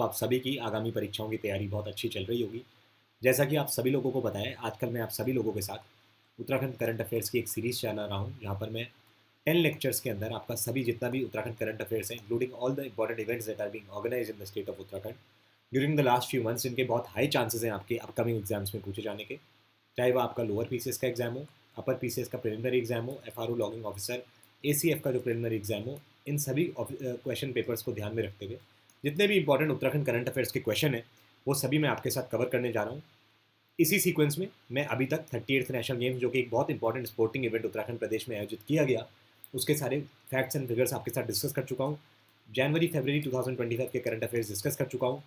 आप सभी की आगामी परीक्षाओं की तैयारी बहुत अच्छी चल रही होगी। जैसा कि आप सभी लोगों को पता है, आजकल मैं आप सभी लोगों के साथ उत्तराखंड करंट अफेयर्स की एक सीरीज़ चला रहा हूँ, जहाँ पर मैं 10 लेक्चर्स के अंदर आपका सभी जितना भी उत्तराखंड करंट अफेयर्स हैं, including all the important events that are being organised in the state of Uttarakhand during the last few months, इनके बहुत हाई चांसेस हैं आपके अपकमिंग एग्जाम्स में पूछे जाने के। चाहे वो आपका लोअर पीसीएस का एग्जाम हो, अपर पीसीएस का प्रिलिमिनरी एग्जाम हो, एफआरओ लॉगिंग ऑफिसर, एसीएफ का जो प्रिलिमिनरी एग्जाम हो, इन सभी क्वेश्चन पेपर्स को ध्यान में रखते हुए जितने भी इंपॉर्टेंट उत्तराखंड करंट अफेयर्स के क्वेश्चन हैं, वो सभी मैं आपके साथ कवर करने जा रहा हूँ। इसी सीक्वेंस में मैं अभी तक 38th नेशनल गेम्स, जो कि एक बहुत इंपॉर्टेंट स्पोर्टिंग इवेंट उत्तराखंड प्रदेश में आयोजित किया गया, उसके सारे फैक्ट्स एंड फिगर्स आपके साथ डिस्कस कर चुका हूँ। जनवरी फरवरी 2025 के करंट अफेयर्स डिस्कस कर चुका हूँ।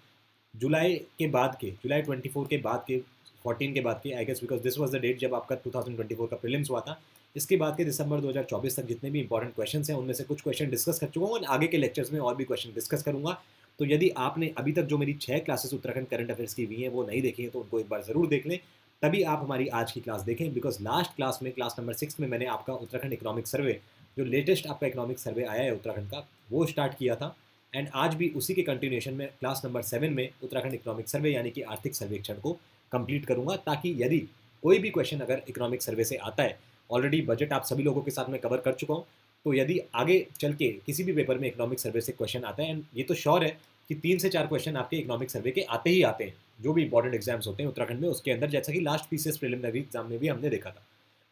जुलाई 24 के बाद के 14 के बाद के, I guess because this was the date जब आपका 2024 का प्रीलिम्स हुआ था। इसके बाद के दिसंबर 2024 तक जितने भी इंपॉर्टेंट क्वेश्चन हैं, उनमें से कुछ क्वेश्चन डिस्कस कर चुका हूँ और आगे के लेक्चर्स में और भी क्वेश्चन डिस्कस करूंगा। तो यदि आपने अभी तक जो मेरी 6 क्लासेस उत्तराखंड करंट अफेयर्स की हुई हैं वो नहीं देखी हैं, तो उनको एक बार ज़रूर देख लें, तभी आप हमारी आज की क्लास देखें। बिकॉज लास्ट क्लास में, क्लास नंबर 6 में, मैंने आपका उत्तराखंड इकोनॉमिक सर्वे, जो लेटेस्ट आपका इकोनॉमिक सर्वे आया है उत्तराखंड का, वो स्टार्ट किया था। एंड आज भी उसी के कंटिन्यूएशन में क्लास नंबर 7 में उत्तराखंड इकोनॉमिक सर्वे यानी कि आर्थिक सर्वेक्षण को कंप्लीट करूंगा, ताकि यदि कोई भी क्वेश्चन अगर इकोनॉमिक सर्वे से आता है, ऑलरेडी बजट आप सभी लोगों के साथ में कवर कर चुका हूँ, तो यदि आगे चल के किसी भी पेपर में इकोनॉमिक सर्वे से क्वेश्चन आता है, एंड ये तो श्योर है कि 3 से 4 क्वेश्चन आपके इकोनॉमिक सर्वे के आते ही आते हैं, जो भी इंपॉर्टेंट एग्जाम्स होते हैं उत्तराखंड में उसके अंदर, जैसा कि लास्ट पीसीएस प्रिलिमिनरी एग्जाम में भी हमने देखा था।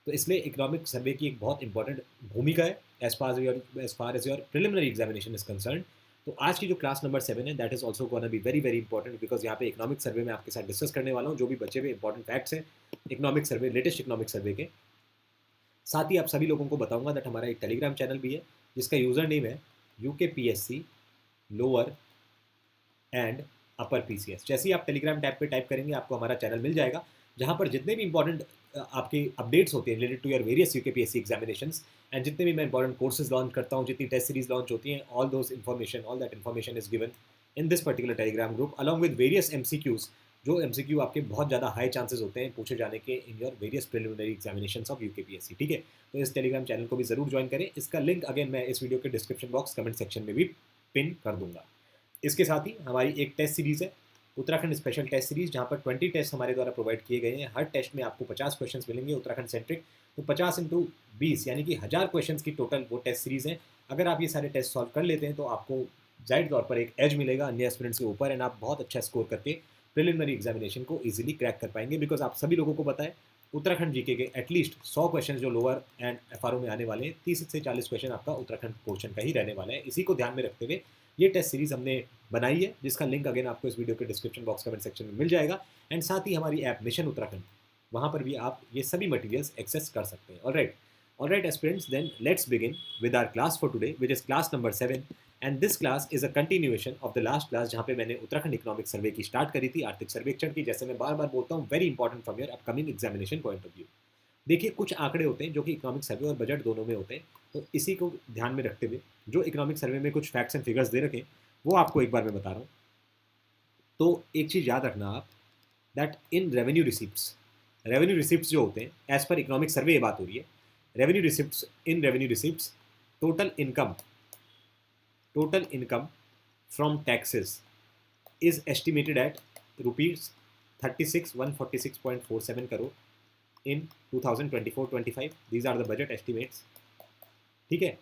तो इसलिए इकोनॉमिक सर्वे की एक बहुत इंपॉर्टेंट भूमिका है as far as your preliminary examination is concern. तो आज की जो क्लास नंबर 7 है, that is also gonna be very very important, because यहाँ पे इकोनॉमिक सर्वे में आपके साथ डिस्कस करने वाला हूँ जो भी बचे हुए इंपॉर्टेंट फैक्ट्स हैं इकोनॉमिक सर्वे, लेटेस्ट इकोनॉमिक सर्वे के। साथ ही आप सभी लोगों को बताऊंगा दैट हमारा एक टेलीग्राम चैनल भी है, जिसका यूजर नेम है UKPSC lower and upper PCS. जैसे ही आप टेलीग्राम टैब पे टाइप करेंगे, आपको हमारा चैनल मिल जाएगा, जहाँ पर जितने भी इंपॉर्टेंट आपके अपडेट्स होते हैं related to your various UKPSC examinations, and जितने भी मैं इंपॉर्टेंट कोर्सेज लॉन्च करता हूँ, जितनी टेस्ट सीरीज लॉन्च होती हैं, all that information is given in this particular Telegram group along with various MCQs, जो MCQ आपके बहुत ज़्यादा हाई चांसेस होते हैं पूछे जाने के in your various preliminary examination of UKPSC। ठीक है, तो इस टेलीग्राम चैनल को भी जरूर ज्वाइन करें। इसका लिंक अगेन मैं इस वीडियो के डिस्क्रिप्शन बॉक्स कमेंट सेक्शन में भी पिन कर दूंगा। इसके साथ ही हमारी एक टेस्ट सीरीज़ है, उत्तराखंड स्पेशल टेस्ट सीरीज़, जहाँ पर 20 टेस्ट हमारे द्वारा प्रोवाइड किए गए हैं। हर टेस्ट में आपको 50 क्वेश्चंस मिलेंगे उत्तराखंड सेंट्रिक, तो 50 इंटू 20 यानी कि 1000 क्वेश्चंस की टोटल वो टेस्ट सीरीज़ है। अगर आप ये सारे टेस्ट सॉल्व कर लेते हैं तो आपको जाहिर तौर पर एक एज मिलेगा अन्य एस्पिरेंट्स के ऊपर, एंड आप बहुत अच्छा स्कोर करके प्रिलिमिनरी एग्जामिनेशन को ईजिली क्रैक कर पाएंगे। बिकॉज आप सभी लोगों को पता है, उत्तराखंड जीके के एटलीस्ट 100 क्वेश्चन जो लोअर एंड एफआरओ में आने वाले हैं, 30 से 40 क्वेश्चन आपका उत्तराखंड पोर्शन का ही रहने वाला है। इसी को ध्यान में रखते हुए ये टेस्ट सीरीज हमने बनाई है, जिसका लिंक अगेन आपको इस वीडियो के डिस्क्रिप्शन बॉक्स कमेंट सेक्शन में मिल जाएगा। एंड साथ ही हमारी ऐप मिशन उत्तराखंड, वहाँ पर भी आप ये सभी मटेरियल्स एक्सेस कर सकते हैं। Alright aspirants, then let's begin with our class for today, which is class number 7। And this class is a continuation of the last class, जहाँ पे मैंने उत्तराखंड इकोनॉमिक सर्वे की स्टार्ट करी थी, आर्थिक सर्वेक्षण की। जैसे मैं बार बार बोलता हूँ, very important from your upcoming examination point of view. देखिए, कुछ आंकड़े होते हैं जो कि इकोनॉमिक सर्वे और बजट दोनों में होते हैं, तो इसी को ध्यान में रखते हुए जो इकोनॉमिक सर्वे में कुछ फैक्ट्स एंड फिगर्स दे रखे, वो आपको एक बार मैं बता रहा हूँ। तो एक चीज़ याद रखना आप, दैट इन रेवेन्यू रिसिप्ट्स जो होते हैं, एज पर इकोनॉमिक सर्वे ये बात हो रही है, revenue receipts total income from taxes is estimated at rupees 36,146.47 crore in 2024-25. These are the budget estimates. ठीक है,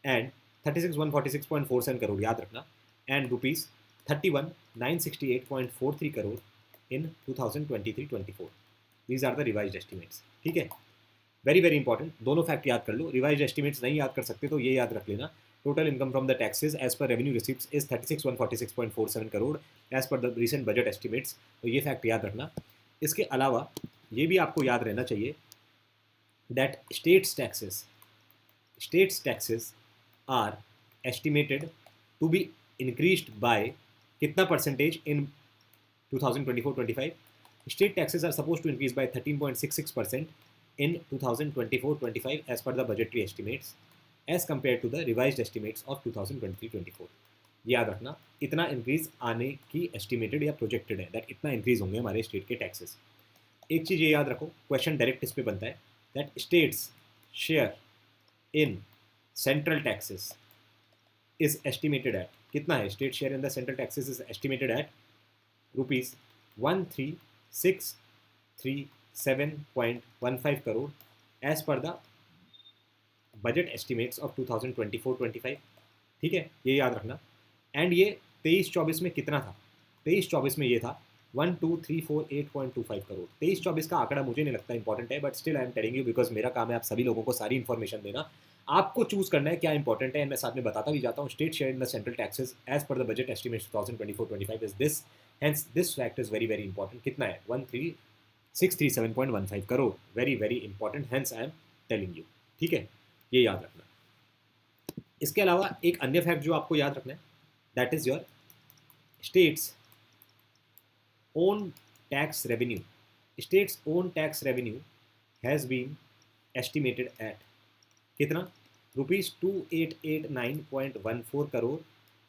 एंड 36,146.47 करोड़ याद रखना, and rupees 31,968.43 crore in 2023-24। These are the revised estimates. ठीक है, वेरी वेरी इंपॉर्टेंट, दोनों फैक्ट याद कर लो। रिवाइज्ड एस्टिमेट्स नहीं याद कर सकते तो ये याद रख लेना, total income from the taxes as per revenue receipts is 36,146.47 crore as per the recent budget estimates. तो ये फैक्ट याद रखना। इसके अलावा ये भी आपको याद रहना चाहिए that states taxes are estimated to be increased by कितना percentage in 2024-25। State taxes are supposed to increase by 13.66% in 2024-25 as per the budgetary estimates as compared to the revised estimates of 2023-24। याद रखना, इतना increase आने की estimated या projected है, that इतना increase होंगे हमारे स्टेट के टैक्सेस। एक चीज़ ये याद रखो, क्वेश्चन डायरेक्ट इस पे बनता है, that states share in central taxes is estimated at कितना है? State share in the central taxes is estimated at ₹13,637.15 crore as per the budget estimates of 2024-25। ठीक है, ये याद रखना। एंड ये 23-24 में कितना था? 23-24 में ये था 12,348.25 करोड़। 23-24 का आंकड़ा मुझे नहीं लगता इंपॉर्टेंट है, but still I am telling you because मेरा काम है आप सभी लोगों को सारी इन्फॉर्मेशन देना। आपको चूज करना है क्या इंपॉर्टेंट है, मैं साथ में बताता भी जाता हूँ। State share in the central taxes as per the budget estimate 2024-25 is this, hence this fact is very very important. कितना है? 13,637.15 crore. Very very important, hence I am telling you. ठीक है, ये याद रखना। इसके अलावा एक अन्य फैक्ट जो आपको याद रखना है, that is your states own tax revenue. States own tax revenue has been estimated at कितना? ₹2889.14 crore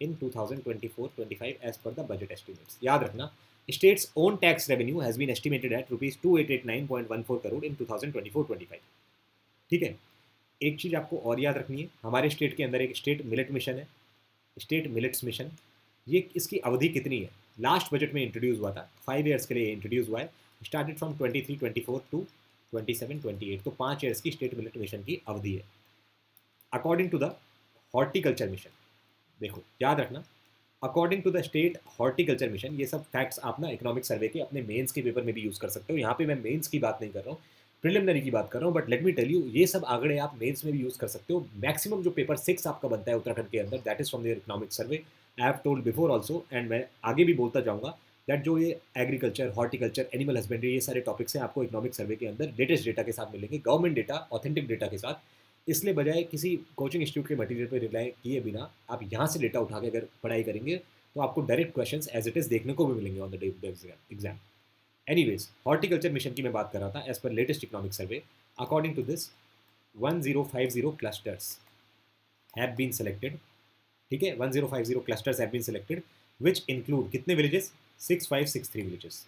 in 2024-25 as per the budget estimates. याद रखना, states own tax revenue has been estimated at ₹2889.14 crore in 2024-25। ठीक है, एक चीज़ आपको और याद रखनी है, हमारे स्टेट के अंदर एक स्टेट मिलेट मिशन है, स्टेट मिलेट्स मिशन। ये इसकी अवधि कितनी है? लास्ट बजट में इंट्रोड्यूस हुआ था, 5 ईयर्स के लिए इंट्रोड्यूस हुआ है। स्टार्टेड फ्रॉम 23-24 टू 27-28, तो 5 ईयर्स की स्टेट मिलेट मिशन की अवधि है। According to the horticulture mission, देखो याद रखना, according to the state horticulture mission, ये सब फैक्ट्स आप ना इकोनॉमिक सर्वे के अपने मेंस के पेपर में भी यूज़ कर सकते हो। यहाँ पे मैं मेंस की बात नहीं कर रहा हूँ, प्रिलिमिनरी की बात कर रहा हूँ, but let me tell you, ये सब आंकड़े आप मेंस में भी यूज़ कर सकते हो। मैक्सिमम जो पेपर 6 आपका बनता है उत्तराखंड के अंदर, that is from the economic survey. I have told before also, and मैं आगे भी बोलता जाऊँगा दैट जो ये एग्रीकल्चर, हॉर्टिकल्चर, एनिमल हस्बेंड्री, ये सारे टॉपिक्स हैं आपको इकोनॉमिक सर्वे के अंदर लेटेस्ट डेटा के साथ मिलेंगे, गवर्नमेंट डेटा, ऑथेंटिक डेटा के साथ। इसलिए बजाय किसी कोचिंग इंस्टीट्यूट के मटेरियल पर रिलाई किए बिना आप यहाँ से डेटा उठा के अगर पढ़ाई करेंगे तो आपको direct questions as it is देखने को भी मिलेंगे on the day of exam. Anyways, horticulture mission की मैं बात कर रहा था। As per latest economic survey, according to this 1050 clusters have been selected. ठीक है, 1050 clusters have been selected which include कितने विलेजेस? 6563 विलेजेस।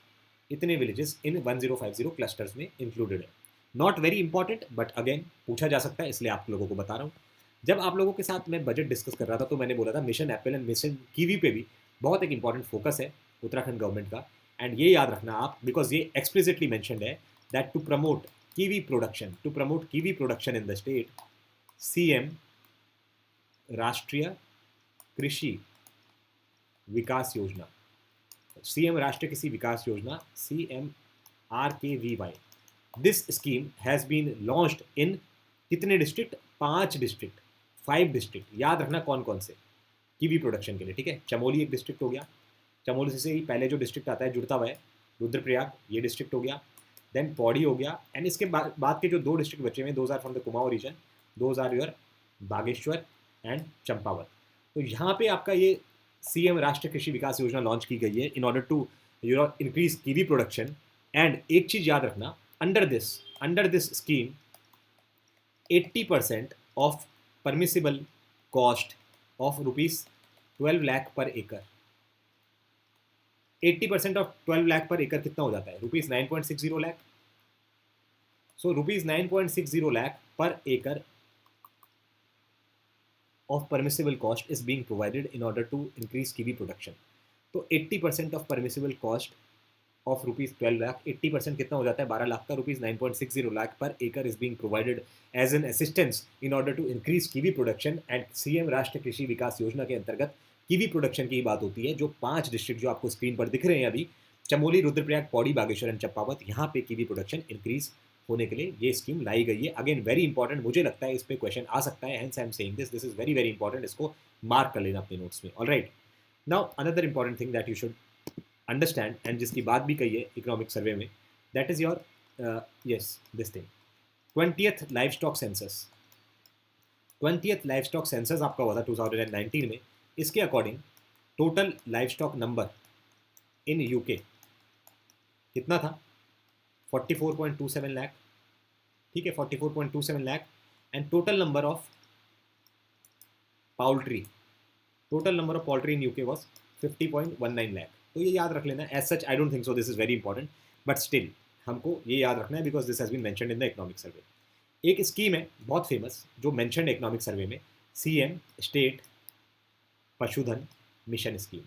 इतने विलेजेस इन 1050 क्लस्टर्स में इंक्लूडेड है। Not very important, but again पूछा जा सकता है, इसलिए आप लोगों को बता रहा हूँ। जब आप लोगों के साथ मैं बजट डिस्कस कर रहा था तो मैंने बोला था mission Apple and mission kiwi पे भी बहुत एक इंपॉर्टेंट फोकस है उत्तराखंड गवर्नमेंट का। एंड ये याद रखना आप, बिकॉज ये एक्सप्लिसिटली मेंशन्ड है that to promote kiwi production in the state, CM Rashtriya Krishi Vikas योजना, CM Rashtriya Krishi Vikas Yojana, CMRKVY, this scheme has been launched in कितने डिस्ट्रिक्ट? 5 district, 5 district. याद रखना कौन कौन से कीवी प्रोडक्शन के लिए। ठीक है, चमोली एक डिस्ट्रिक्ट हो गया, चमोली से ही पहले जो डिस्ट्रिक्ट आता है जुड़ता हुआ है रुद्रप्रयाग, ये डिस्ट्रिक्ट हो गया। देन पौड़ी हो गया, एंड इसके बाद के जो 2 डिस्ट्रिक्ट बचे हुए, those are from the Kumaon region, those are your Bageshwar and Champawat. तो यहाँ पे आपका ये सीएम राष्ट्रीय कृषि विकास योजना लॉन्च की गई है in order to increase kiwi production. And एक चीज याद रखना, under this scheme 80% of permissible cost of ₹12 lakh per एकड़। 80% ऑफ 12 लाख पर एकड़ कितना हो जाता है? ₹9.60 लाख। सो ₹9.60 लाख पर एकड़ of permissible cost is being provided in order to increase kiwi production. तो 80% of permissible cost of ₹12 lakh, 80% कितना हो जाता है? 12 लाख का, ₹9.60 lakh per acre is being provided as an assistance in order to increase kiwi production. and CM राष्ट्रीय कृषि विकास योजना के अंतर्गत कीवी प्रोडक्शन की बात होती है। जो 5 डिस्ट्रिक्ट जो आपको स्क्रीन पर दिख रहे हैं अभी, चमोली, रुद्रप्रयाग, पौड़ी, बागेश्वर एंड चंपावत, यहाँ पे कीवी प्रोडक्शन इंक्रीज होने के लिए ये स्कीम लाई गई है। अगेन वेरी इंपॉर्टेंट, मुझे लगता है इस पे क्वेश्चन आ सकता है, hence I am saying this is very very important, इसको मार्क कर लेना अपने नोट्स में। Alright, now another important thing that you should understand, and जिसकी बात भी कही है इकोनॉमिक सर्वे में, that is your yes this thing 20th live stock census. 20th live stock census आपका हुआ था 2019 में। इसके according total live stock number in UK कितना था? 44.27 लाख। ठीक है, 44.27 lakh. And total number of poultry in UK was 50.19 lakh. तो ये याद रख लेना। As such I don't think so this is very important, but still हमको ये याद रखना है because this has been mentioned in the economic survey. एक स्कीम है बहुत फेमस जो मेंशन्ड इकोनॉमिक सर्वे में, CM स्टेट पशुधन mission scheme.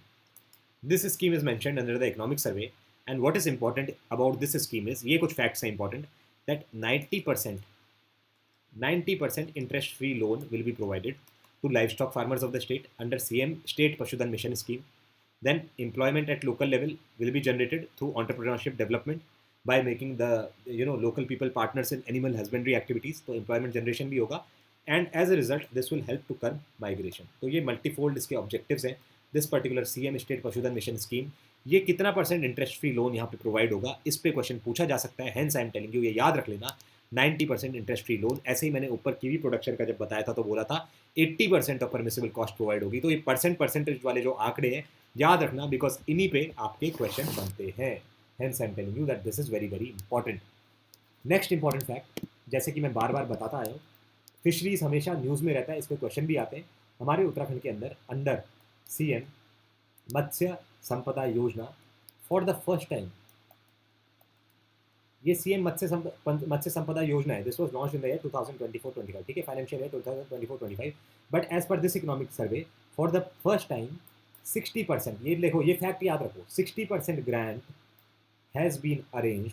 This scheme is mentioned under the economic survey, and what is important about this scheme is, ये कुछ facts हैं important, that 90% interest free loan will be provided to livestock farmers of the state under CM State Pashudan Mission Scheme. Then employment at local level will be generated through entrepreneurship development by making the local people partners in animal husbandry activities. तो employment generation भी होगा, and as a result this will help to curb migration. तो ये multifold इसके objectives हैं. This particular CM State Pashudan Mission Scheme, ये कितना % interest free loan यहाँ पे प्रोवाइड होगा, इस पे क्वेश्चन पूछा जा सकता है. Hence I am telling you, ये याद रख लेना, 90% इंटरेस्ट फ्री लोन. ऐसे ही मैंने ऊपर कीवी प्रोडक्शन का जब बताया था तो बोला था 80% ऑफ परमिसिबल कॉस्ट प्रोवाइड होगी. तो ये परसेंटेज वाले जो आंकड़े हैं याद रखना, बिकॉज इन्हीं पे आपके क्वेश्चन बनते हैं. Hence I am telling you that this is very very important. Next important fact, जैसे कि मैं बार बार बताता आया हूँ, फिशरीज हमेशा न्यूज़ में रहता है, इस पर क्वेश्चन भी आते हैं. हमारे उत्तराखंड के अंदर under CM Matsya Sampada Yojana for the first time, ये CM मत्स्य संपदा योजना है. This was launch in the year 2024-25, ठीक है, financial year 2024-25. But as per this economic survey, for the first time 60%, ये देखो, ये फैक्ट याद रखो, 60% grant has been arranged,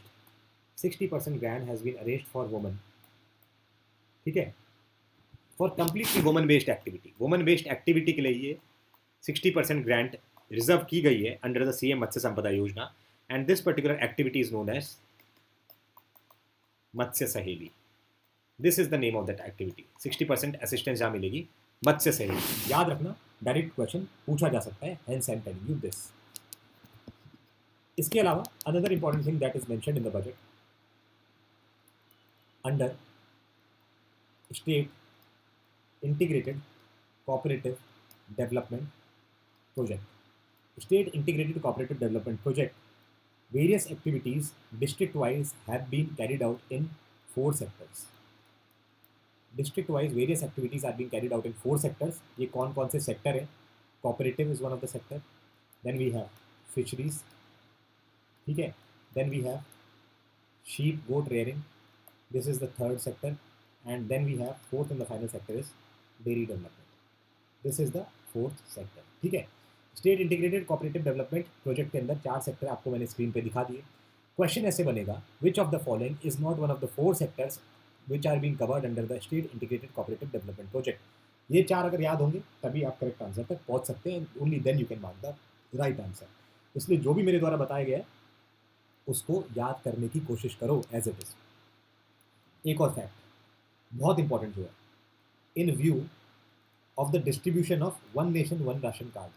60% grant has been arranged for women, ठीक है, for completely women based activity. Women based activity के लिए ये 60% ग्रांट रिजर्व की गई है under the CM Matsya Sampada Yojana. And this particular activity is known as Matsya Saheli. This is the name of that activity. 60% assistance जहाँ मिलेगी, मत्स्य सहेली. याद रखना, डायरेक्ट क्वेश्चन पूछा जा सकता है. Hence I am telling you this. इसके अलावा another important thing that is mentioned in the budget under state integrated cooperative development project. State Integrated Cooperative Development Project, various activities district-wise have been carried out in 4 sectors. District-wise various activities are being carried out in 4 sectors. ये कौन से sector है? Cooperative is one of the sector. Then we have fisheries, ठीक है. Then we have sheep goat rearing. This is the 3rd sector. And then we have 4th and the final sector is dairy development. This is the 4th sector, ठीक है. State integrated cooperative development project के अंदर 4 sector आपको मैंने screen पे दिखा दिए. Question ऐसे बनेगा, which of the following is not one of the 4 sectors which are being covered under the state integrated cooperative development project. ये 4 अगर याद होंगे तभी आप करेक्ट आंसर तक पहुंच सकते हैं. Only then you can mark the right answer. इसलिए जो भी मेरे द्वारा बताया गया है उसको याद करने की कोशिश करो एज इट इज. एक और फैक्ट बहुत इंपॉर्टेंट जो है, इन view of the distribution of one nation one ration card,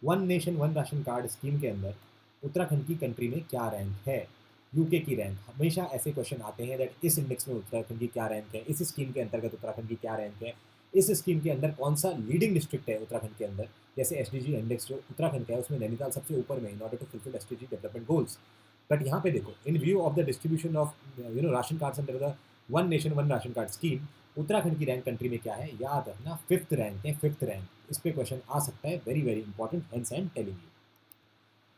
one nation one ration card scheme के अंदर उत्तराखंड की कंट्री में क्या रैंक है. यूके की रैंक. हमेशा ऐसे क्वेश्चन आते हैं दैट इस इंडेक्स में उत्तराखंड की क्या रैंक है, इस स्कीम के अंतर्गत उत्तराखंड की क्या रैंक है, इस स्कीम के अंदर कौन सा लीडिंग डिस्ट्रिक्ट है उत्तराखंड के अंदर. जैसे SDG इंडेक्स जो उत्तराखंड का है उसमें नैनीताल सबसे ऊपर में in order to fulfil SDG development goals. But यहाँ पे देखो, in view of the distribution of ration cards under the one nation one ration card scheme, Uttarakhand की रैंक कंट्री में क्या है, याद रखना 5th रैंक है. 5th रैंक, इस पे क्वेश्चन आ सकता है. Very very important. Hence I am telling you.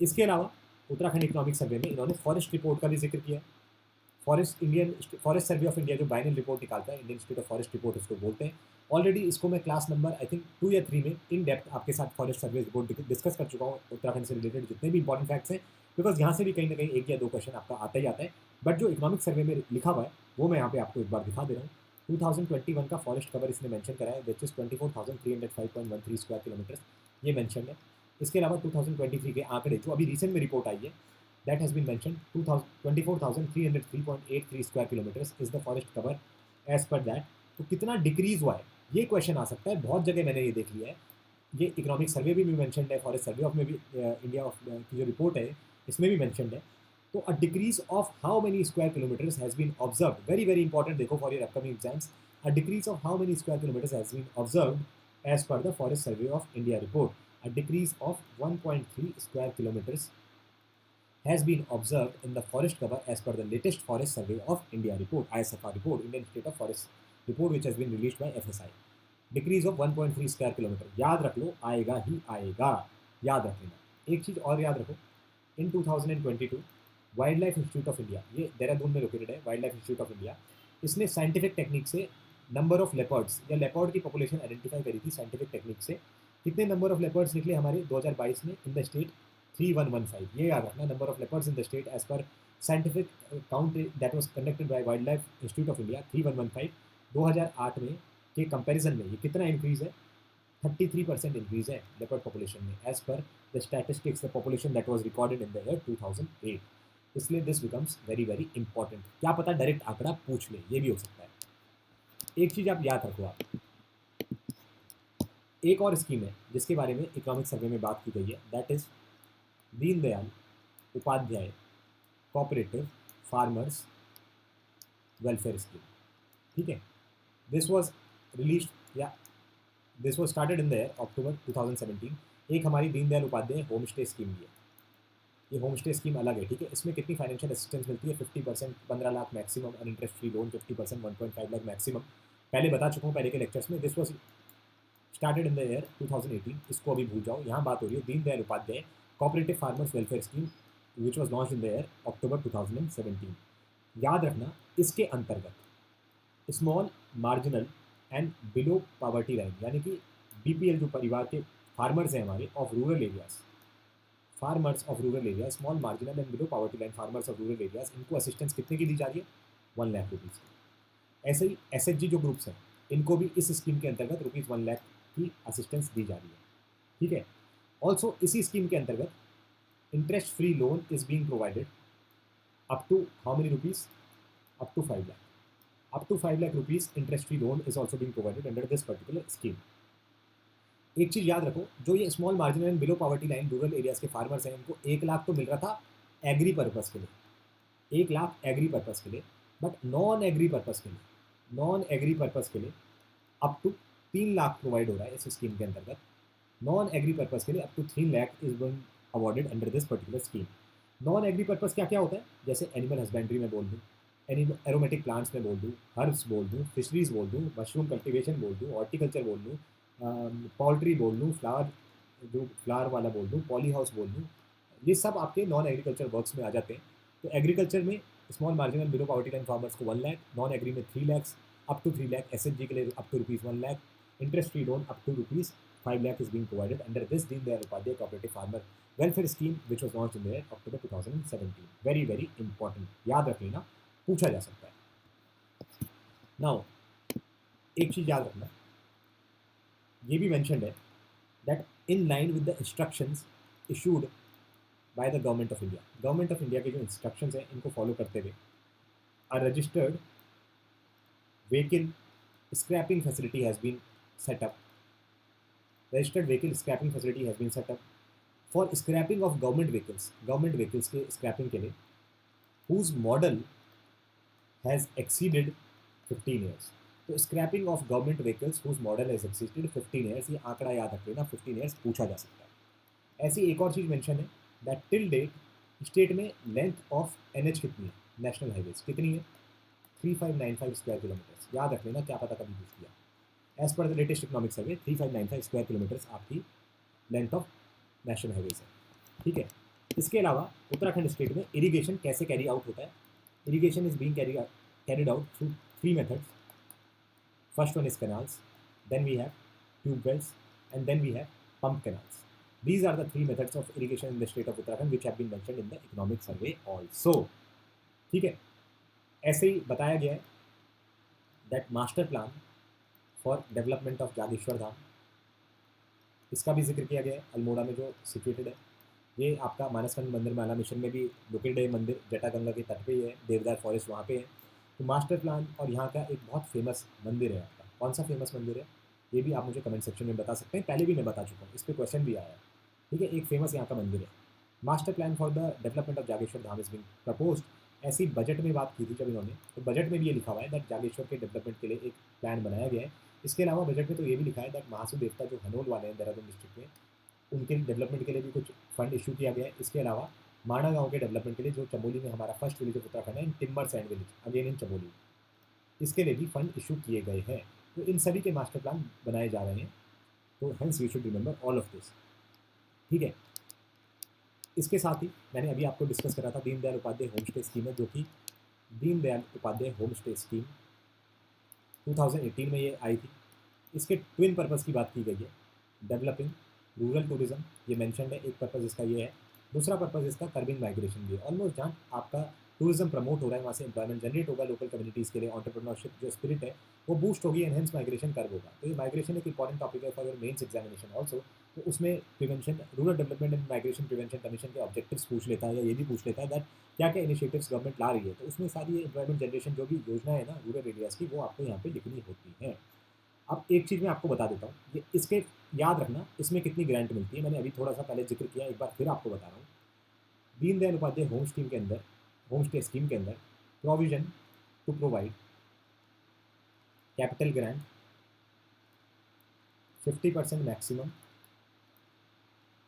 इसके अलावा उत्तराखंड इकोनॉमिक सर्वे में इन्होंने फॉरेस्ट रिपोर्ट का भी जिक्र किया. फॉरेस्ट सर्वे ऑफ इंडिया जो बाइनल रिपोर्ट निकालता है, Indian institute of forest report उसको बोलते हैं. ऑलरेडी इसको मैं क्लास नंबर आई थिंक 2 या 3 में इन डेप्थ आपके साथ फॉरेस्ट सर्वे रिपोर्ट डिस्कस कर चुका हूँ. उत्तराखंड से रिलेटेड जितने भी इंपॉर्टेंट फैक्ट्स हैं, बिकॉज यहाँ से भी कहीं ना कहीं 1 या 2 क्वेश्चन आपका आता ही आता है. बट जो इकोनॉमिक सर्वे में लिखा हुआ है वो मैं यहाँ पे आपको एक बार दिखा दे रहा हूँ. 2021 का फॉरेस्ट कवर इसने मेंशन करा है, विच इज 24,305.13 स्क्वायर किलोमीटर, ये मेंशन है. इसके अलावा 2023 के आंकड़े जो अभी रिसेंट में रिपोर्ट आई है, that has been mention 24,303.83 square kilometres is the forest cover as per that. तो कितना डिक्रीज हुआ है ये क्वेश्चन आ सकता है. बहुत जगह मैंने ये देख लिया है. ये इकोनॉमिक सर्वे भी मेंशन है, फॉरेस्ट सर्वे ऑफ में भी इंडिया ऑफ की जो रिपोर्ट है इसमें भी मेंशन है. तो a decrease of how many square kilometres has been observed. Very very important, देखो for your upcoming exams. A decrease of how many square kilometres has been observed as per the forest survey of India report. A decrease of 1.3 square kilometers has been observed in the forest cover as per the latest Forest Survey of India report, ISFR report, Indian State of Forest report, which has been released by FSI. Decrease of 1.3 square kilometer. याद रख लो, आएगा ही आएगा, याद रख लेना. एक चीज़ और याद रखो, in 2022 wild life institute of India, ये देहरादून में लोकेटेड है, wild life institute of India, इसने साइंटिफिक टेक्निक से नंबर ऑफ लेपर्ड्स या लेपर्ड की पॉपुलेशन आइडेंटिफाई करी थी साइंटिफिक टेक्निक से कितने नंबर ऑफ लेपर्ड्स निकले हमारे 2022 में इन द स्टेट? 3115। ये याद रखना, number of leopards in the state as per scientific count that was conducted by wild life institute of India, 3115। 2008 में के कंपैरिजन में ये कितना इंक्रीज है? 33% इंक्रीज है लेपर्ड पॉपुलेशन में as per the statistics, the population that was recorded in the year 2008। इसलिए this becomes very very important. क्या पता डायरेक्ट आंकड़ा पूछ ले, ये भी हो सकता है। एक चीज़ आप याद रखो, आप एक और स्कीम है जिसके बारे में इकोनॉमिक सर्वे में बात की गई है, that is Deendayal Upadhyay cooperative farmers welfare scheme. ठीक है, दिस वाज रिलीज या this was started in the year October 2017। एक हमारी Deendayal Upadhyay home stay scheme भी है। ये होम स्टे स्कीम अलग है। ठीक है, इसमें कितनी फाइनेंशियल असिस्टेंस मिलती है? 50%, 15 लाख मैक्सिमम, और interest free loan 50%, 1.5 lakh maximum. पहले बता चुका हूँ पहले के लेक्चर्स में। This was started in the year 2018। इसको अभी भूल जाओ, यहाँ बात हो रही है Deendayal Upadhyay cooperative farmers welfare scheme which was launch in the year October 2017। याद रखना, इसके अंतर्गत small marginal and below poverty line, यानी कि बीपीएल जो परिवार के फार्मर्स हैं हमारे of rural areas, farmers of rural area, small marginal and below poverty line farmers of rural areas, इनको असिस्टेंस कितने की दी जा रही है? 1 लाख रुपीज़ की। ऐसे ही एसएचजी जो ग्रुप्स हैं, इनको भी इस स्कीम के अंतर्गत ₹1 लाख की असिस्टेंस दी जा रही है। ठीक है, ऑल्सो इसी स्कीम के अंतर्गत interest free loan is being provided up to how many rupees? Up to 5 lakh. Up to 5 lakh rupees interest free loan is also being provided under this particular scheme. एक चीज़ याद रखो, जो ये small marginal and below poverty line rural areas के farmers हैं, इनको 1 लाख तो मिल रहा था एग्री पर्पज़ के लिए, 1 लाख एग्री पर्पज़ के लिए, बट नॉन एग्री पर्पज़ के लिए, नॉन एग्री पर्पज़ के लिए अप टू 3 लाख प्रोवाइड हो रहा है इस स्कीम के अंतर्गत। नॉन एग्री पर्पज़ के लिए up to 3 lakh is being awarded under this particular scheme. Non agri purpose क्या क्या होता है? जैसे एनिमल हस्बेंड्री में बोल दूँ, एरोमेटिक प्लांट्स में बोल दूँ, हर्ब्स बोल दूँ, फिशरीज बोल दूँ, मशरूम कल्टिवेशन बोल दूँ, हॉर्टिकल्चर बोल दूँ, पोल्ट्री बोल दूँ, फ्लावर जो फ्लावर वाला बोल दूँ, पॉली हाउस बोल दूँ, ये सब आपके नॉन एग्रीकल्चर वर्क्स में आ जाते हैं। तो एग्रीकल्चर में small marginal below poverty line farmers को 1 लाख, नॉन एग्री में 3 lakh, up to 3 lakh, SHG के लिए up to ₹1 lakh, interest free loan up to ₹5 lakh is being provided under this Deendayal Upadhyay cooperative farmer welfare scheme which was launch in the year October 2017। Very very important, याद रख लेना, पूछा जा सकता है। नाउ एक चीज़ याद रखना, ये भी मैंशनड है that in line with the instructions issued by the government of India, government of India के जो इंस्ट्रक्शंस हैं इनको फॉलो करते हुए a registered vehicle scrapping facility has been set up. Registered vehicle scrapping facility has been set up for scrapping of government vehicles के scrapping के लिए whose model has exceeded 15 years. तो scrapping of government vehicles whose model has exceeded 15 years, ये आंकड़ा याद रख लेना, 15 years पूछा जा सकता है। ऐसी एक और चीज़ मेंशन है दैट टिल डेट स्टेट में लेंथ ऑफ एनएच कितनी है, नेशनल हाईवेज कितनी है? 3595 स्क्वायर किलोमीटर्स। याद रख लेना, क्या पता कभी पूछ लिया। As per the latest economic survey 3595 square kilometres आपकी लेंथ ऑफ नेशनल हाईवेज है। ठीक है, इसके अलावा उत्तराखंड स्टेट में इरीगेशन कैसे कैरी आउट होता है? Irrigation is being carried out through 3 methods. First one is canals, then we have tube wells, and then we have pump canals. These are the 3 methods of irrigation in the state of Uttarakhand which have been mentioned in the economic survey also. ठीक है, ऐसे ही बताया गया है that master plan for development of Jageshwar Dham, इसका भी जिक्र किया गया है, अल्मोड़ा में जो सिचुएटेड है। ये आपका मानसखंड मंदिर माला मिशन में भी लोकेटेड है मंदिर, जटागंगा के तट पे ही है, देवदार फॉरेस्ट वहाँ पे है। तो मास्टर प्लान और यहाँ का एक बहुत फेमस मंदिर है आपका, कौन सा फेमस मंदिर है ये भी आप मुझे कमेंट सेक्शन में बता सकते हैं। पहले भी मैं बता चुका हूँ, इस पर क्वेश्चन भी आया है। ठीक है, एक फेमस यहाँ का मंदिर है। Master plan for the development of Jageshwar Dham is being proposed. ऐसी बजट में बात की थी जब इन्होंने, तो बजट में भी ये लिखा हुआ है दैट जागेश्वर के डेवलपमेंट के लिए एक प्लान बनाया गया है। इसके अलावा बजट में तो ये भी लिखा है दैट महासू देवता जो हनोल वाले हैं देहरादून डिस्ट्रिक्ट में, उनके डेवलपमेंट के लिए भी कुछ फंड इशू किया गया है। इसके अलावा माणा गाँव के डेवलपमेंट के लिए, जो चमोली में हमारा फर्स्ट विलेज ऑफ उत्तराखंड है, timber sand village again in Chamoli, इसके लिए भी फंड इशू किए गए हैं। तो इन सभी के मास्टर प्लान बनाए जा रहे हैं, तो hence you should remember all of this. ठीक है, इसके साथ ही मैंने अभी आपको डिस्कस करा था Deendayal Upadhyay home stay scheme है, जो कि Deendayal Upadhyay home stay scheme 2018 में ये आई थी। इसके ट्विन पर्पस की बात की गई है, डेवलपिंग रूरल टूरिज्म, ये मेंशन्ड है, एक पर्पज़ इसका ये है। दूसरा पर्पज़ इसका कर्बिंग माइग्रेशन भी है। ऑलमोस्ट जहाँ आपका टूरिज्म प्रमोट हो रहा है वहाँ से एम्प्लॉयमेंट जनरेट होगा लोकल कम्युनिटीज़ के लिए, एंटरप्रेन्योरशिप जो स्पिरिट है वो बूस्ट होगी, एनहेंस माइग्रेशन कर्व होगा। तो ये माइग्रेशन एक इंपॉर्टेंट टॉपिक है for your mains examination also. तो उसमें prevention, rural development and migration prevention commission के ऑब्जेक्टिव्स पूछ लेता है, या ये भी पूछ लेता है दैट क्या क्या इनिशिएटिव्स गवर्नमेंट ला रही है। तो उसमें सारी ये एम्प्लॉयमेंट जनरेशन जो भी योजना है ना रूरल एरियाज़ की, वो आपको यहाँ पे लिखनी होती है। अब एक चीज़ मैं आपको बता देता हूँ, ये इसके याद रखना इसमें कितनी ग्रांट मिलती है। मैंने अभी थोड़ा सा पहले जिक्र किया, एक बार फिर आपको बता रहा हूँ। दीनदयाल उपाध्याय होम स्कीम के अंदर, होम स्टे स्कीम के अंदर provision to provide capital grant 50% maximum,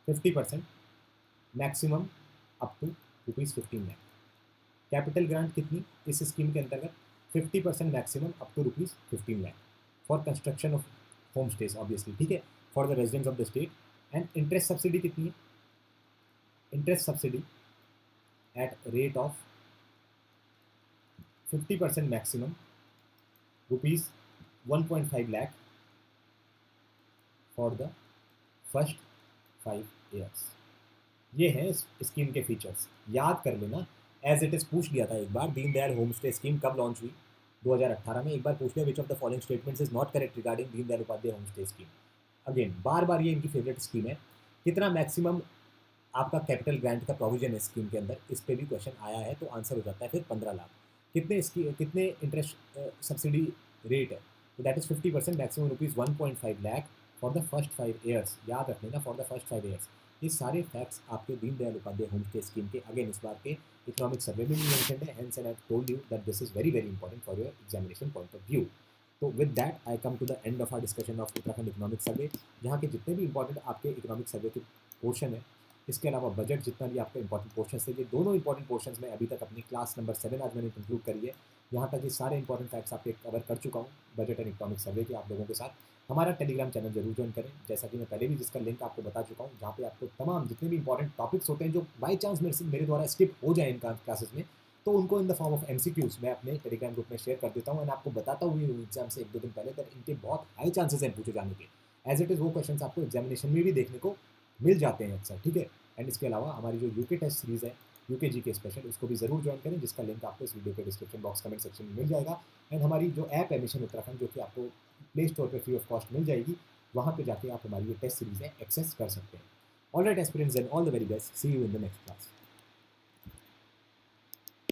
50% maximum up to ₹15 lakh. Capital grant कितनी इस स्कीम के अंतर्गत? 50% maximum up to ₹15 lakh for construction of home stays obviously, ठीक है, for the residents of the state. And interest subsidy कितनी है? Interest subsidy at rate of 50% maximum ₹1.5 lakh for the first 5 years। ये है इस स्कीम के फीचर्स, याद कर लेना। एज इट इज़ पूछ लिया था एक बार, दीनदयाल होम स्टे स्कीम कब लॉन्च हुई? 2018 में। एक बार पूछ लिया which of the following statements is not correct regarding Deendayal Upadhyay home stay scheme. Again बार बार ये इनकी फेवरेट स्कीम है। कितना मैक्सिमम आपका कैपिटल ग्रांट का प्रोविजन है स्कीम के अंदर, इस पे भी क्वेश्चन आया है, तो आंसर हो जाता है फिर 15 लाख। कितने इंटरेस्ट सब्सिडी रेट है? तो that is 50% maximum ₹1.5 lakh for the first 5 years। याद रख लेना, फॉर द फर्स्ट 5 years। ये सारे फैक्ट्स आपके Deendayal Upadhyay home stay scheme के अगेन इस बार के इकोनॉमिक सर्वे में भी मेंशन्ड है। Hence and I told you that this is very very important for your examination point of view. तो with that I come to the end of our discussion of Uttarakhand economic survey, जहाँ के जितने भी important आपके economic survey के portion है, इसके अलावा बजट जितना भी आपका इंपॉर्टेंट पोर्शन है, ये दोनों इंपॉर्टेंट पोर्शन में अभी तक अपनी क्लास नंबर 7 आज मैंने कंक्लूड करी है। यहाँ तक ये सारे इंपॉर्टेंट फैक्ट्स आपके कवर कर चुका हूँ बजट एंड इकोनॉमिक सर्वे के आप लोगों के साथ। हमारा टेलीग्राम चैनल जरूर ज्वाइन करें, जैसा कि मैं पहले भी जिसका लिंक आपको बता चुका हूँ, जहाँ पे आपको तमाम जितने भी इंपॉर्टेंट टॉपिक्स होते हैं जो बाई चांस मेरे द्वारा स्किप हो जाए इन क्लासेस में, तो उनको in the form of MCQs मैं अपने टेलीग्राम ग्रुप में शेयर कर देता हूँ। एंड आपको बताता हूँ एग्जाम से 1-2 दिन पहले तक इनके बहुत हाई चांसेस हैं पूछे जाने के। एज इट इज़ वो क्वेश्चन आपको एग्जामिनेशन में भी देखने को मिल जाते हैं अक्सर, ठीक है। एंड इसके अलावा हमारी जो यूके टेस्ट सीरीज़ है, यूके जी के स्पेशल, उसको भी ज़रूर ज्वाइन करें, जिसका लिंक आपको इस वीडियो के डिस्क्रिप्शन बॉक्स कमेंट सेक्शन में मिल जाएगा। एंड हमारी जो ऐप है मिशन उत्तराखंड, जो कि आपको प्ले स्टोर पर फ्री ऑफ कॉस्ट मिल जाएगी, वहाँ पे जाके आप हमारी ये टेस्ट सीरीज़ है एक्सेस कर सकते हैं। All right aspirants, and all the very best, see you in the next class.